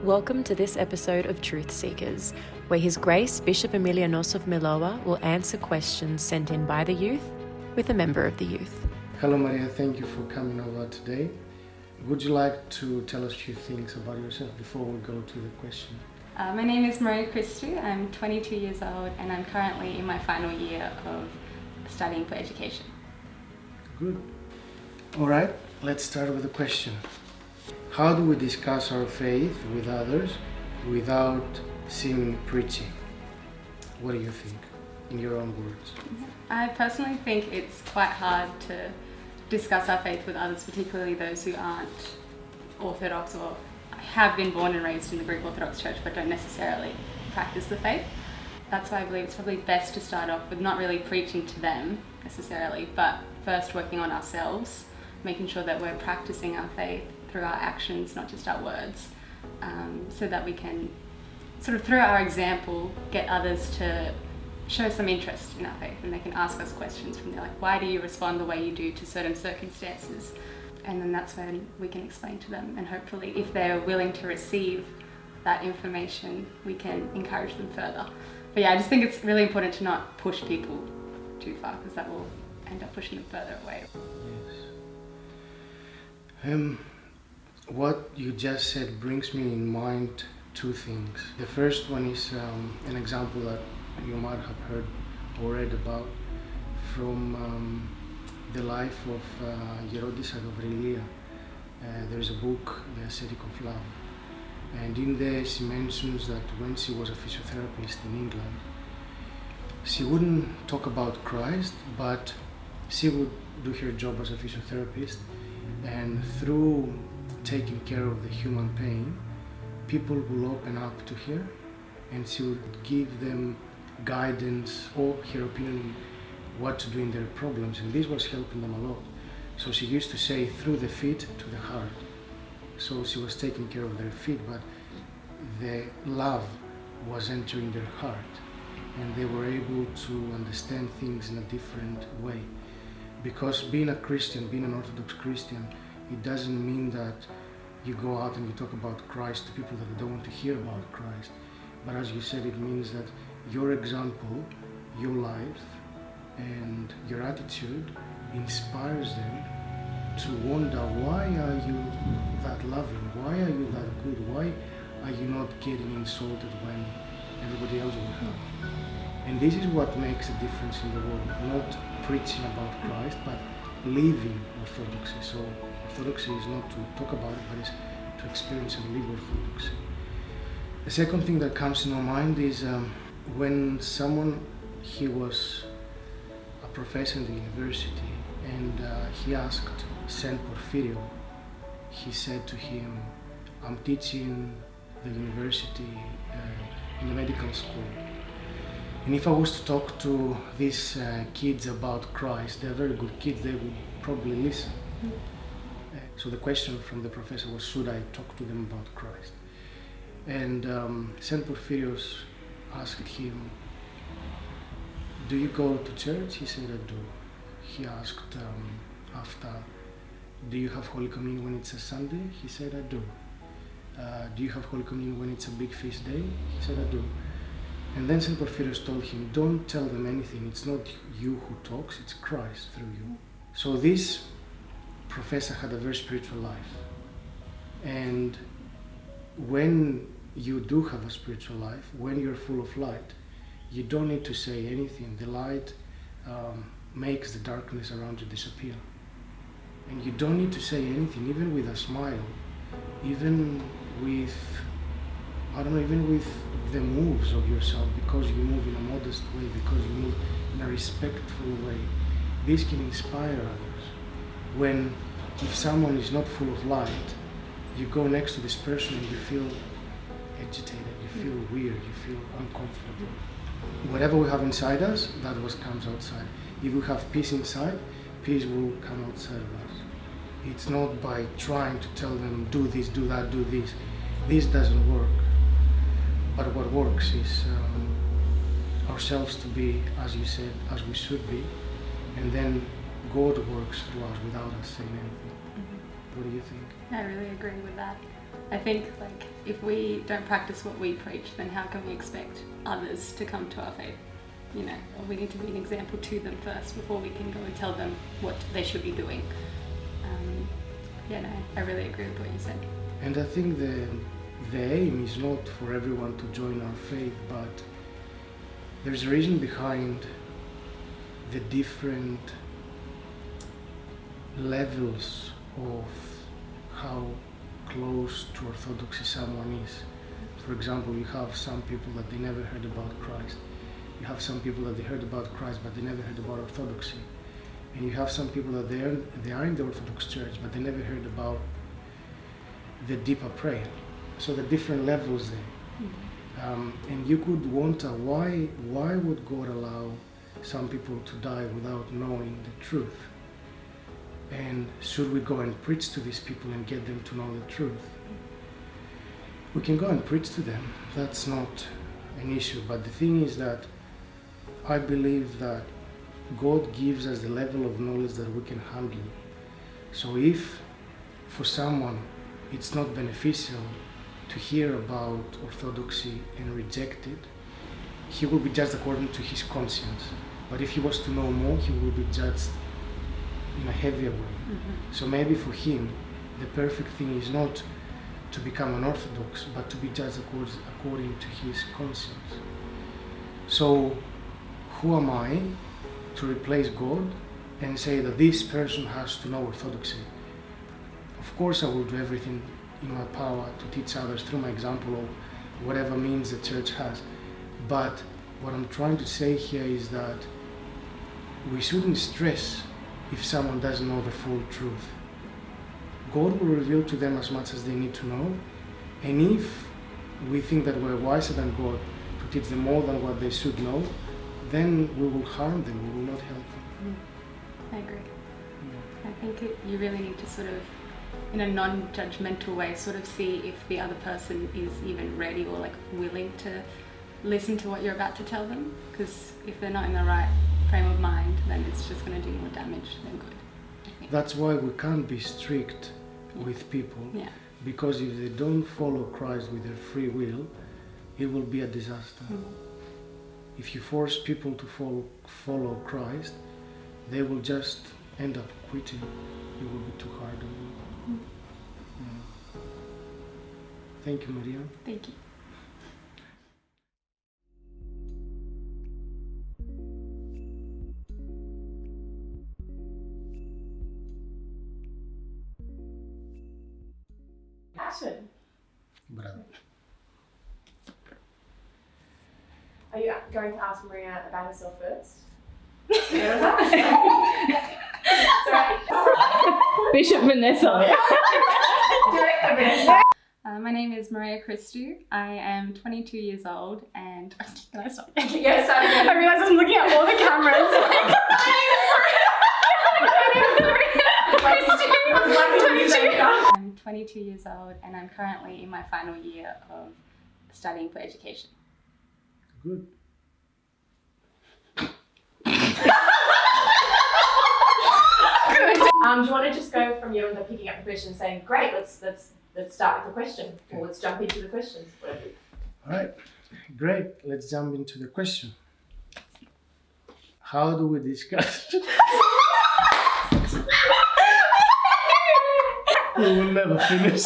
Welcome to this episode of Truth Seekers, where His Grace Bishop Emilinos of Meloa will answer questions sent in by the youth with a member of the youth. Hello Maria, thank you for coming over today. Would you like to tell us a few things about yourself before we go to the question? My name is Maria Christou, I'm 22 years old and I'm currently in my final year of studying for education. Good. Alright, let's start with the question. How do we discuss our faith with others without seeming preachy? What do you think, in your own words? I personally think it's quite hard to discuss our faith with others, particularly those who aren't Orthodox or have been born and raised in the Greek Orthodox Church but don't necessarily practice the faith. That's why I believe it's probably best to start off with not really preaching to them necessarily, but first working on ourselves, making sure that we're practicing our faith through our actions, not just our words, so that we can sort of through our example get others to show some interest in our faith, and they can ask us questions from there, like, why do you respond the way you do to certain circumstances? And then that's when we can explain to them, and hopefully if they're willing to receive that information, we can encourage them further. But yeah, I just think it's really important to not push people too far, because that will end up pushing them further away. Yes. What you just said brings me in mind two things. The first one is an example that you might have heard or read about from the life of Gerontis Agavrilia. There's a book, The Ascetic of Love, and in there she mentions that when she was a physiotherapist in England, she wouldn't talk about Christ, but she would do her job as a physiotherapist, and through taking care of the human pain, people will open up to her and she would give them guidance or her opinion what to do in their problems, and this was helping them a lot. So she used to say, through the feet to the heart. So she was taking care of their feet, but the love was entering their heart and they were able to understand things in a different way. Because being a Christian, being an Orthodox Christian, it doesn't mean that you go out and you talk about Christ to people that don't want to hear about Christ. But as you said, it means that your example, your life, and your attitude inspires them to wonder, why are you that loving? Why are you that good? Why are you not getting insulted when everybody else will have? And this is what makes a difference in the world, not preaching about Christ, but living Orthodoxy. So Orthodoxy is not to talk about it, but it's to experience and live Orthodoxy. The second thing that comes to my mind is when someone, he was a professor in the university, and he asked Saint Porphyrio, he said to him, I'm teaching the university in the medical school, and if I was to talk to these kids about Christ, they're very good kids, they would probably listen. So the question from the professor was, should I talk to them about Christ? And Saint Porphyrios asked him, do you go to church? He said, I do. He asked after, do you have Holy Communion when it's a Sunday? He said, I do. Do you have Holy Communion when it's a big feast day? He said, I do. And then Saint Porphyrios told him, don't tell them anything. It's not you who talks, it's Christ through you. So this professor had a very spiritual life. And when you do have a spiritual life, when you're full of light, you don't need to say anything. The light makes the darkness around you disappear. And you don't need to say anything, even with a smile, even with, even with the moves of yourself, because you move in a modest way, because you move in a respectful way. This can inspire others. When, if someone is not full of light, you go next to this person and you feel agitated, you feel weird, you feel uncomfortable. Whatever we have inside us, that what comes outside. If we have peace inside, peace will come outside of us. It's not by trying to tell them, do this, do that, do this. This doesn't work. But what works is ourselves to be, as you said, as we should be, and then God works through us without us saying anything. What do you think? I really agree with that. I think like if we don't practice what we preach, then how can we expect others to come to our faith? You know, we need to be an example to them first before we can go and tell them what they should be doing. I really agree with what you said. And I think the aim is not for everyone to join our faith, but there's a reason behind the different levels of how close to Orthodoxy someone is. For example, you have some people that they never heard about Christ. You have some people that they heard about Christ but they never heard about Orthodoxy. And you have some people that they are in the Orthodox Church but they never heard about the deeper prayer. So the different levels there. And you could wonder why would God allow some people to die without knowing the truth? And should we go and preach to these people and get them to know the truth? We can go and preach to them, that's not an issue, but the thing is that I believe that God gives us the level of knowledge that we can handle. So if for someone it's not beneficial to hear about Orthodoxy and reject it, he will be judged according to his conscience. But if he was to know more, he will be judged in a heavier way. So maybe for him, the perfect thing is not to become an Orthodox, but to be judged according to his conscience. So who am I to replace God and say that this person has to know Orthodoxy? Of course I will do everything in my power to teach others through my example or whatever means the church has. But what I'm trying to say here is that we shouldn't stress if someone doesn't know the full truth. God will reveal to them as much as they need to know, and if we think that we're wiser than God to teach them more than what they should know, then we will harm them, we will not help them. I agree. I think you really need to sort of, in a non-judgmental way, sort of see if the other person is even ready or like willing to listen to what you're about to tell them, because if they're not in the right frame of mind, then it's just going to do more damage than good. That's why we can't be strict with people, because if they don't follow Christ with their free will, it will be a disaster. If you force people to follow Christ, they will just end up quitting. It will be too hard on them. Thank you, Maria. Thank you. Action. Bravo. Are you going to ask Maria about herself first? Bishop Vanessa. My name is Maria Christou. I am 22 years old and... Can I stop? Yeah, start again. I realise I'm looking at all the cameras. I'm 22 years old and I'm currently in my final year of studying for education. Good. Do you want to just go from you and picking up the question and saying, great, let's start with the question, or let's jump into the questions, whatever. All right, great. Let's jump into the question. How do we discuss? We will never finish.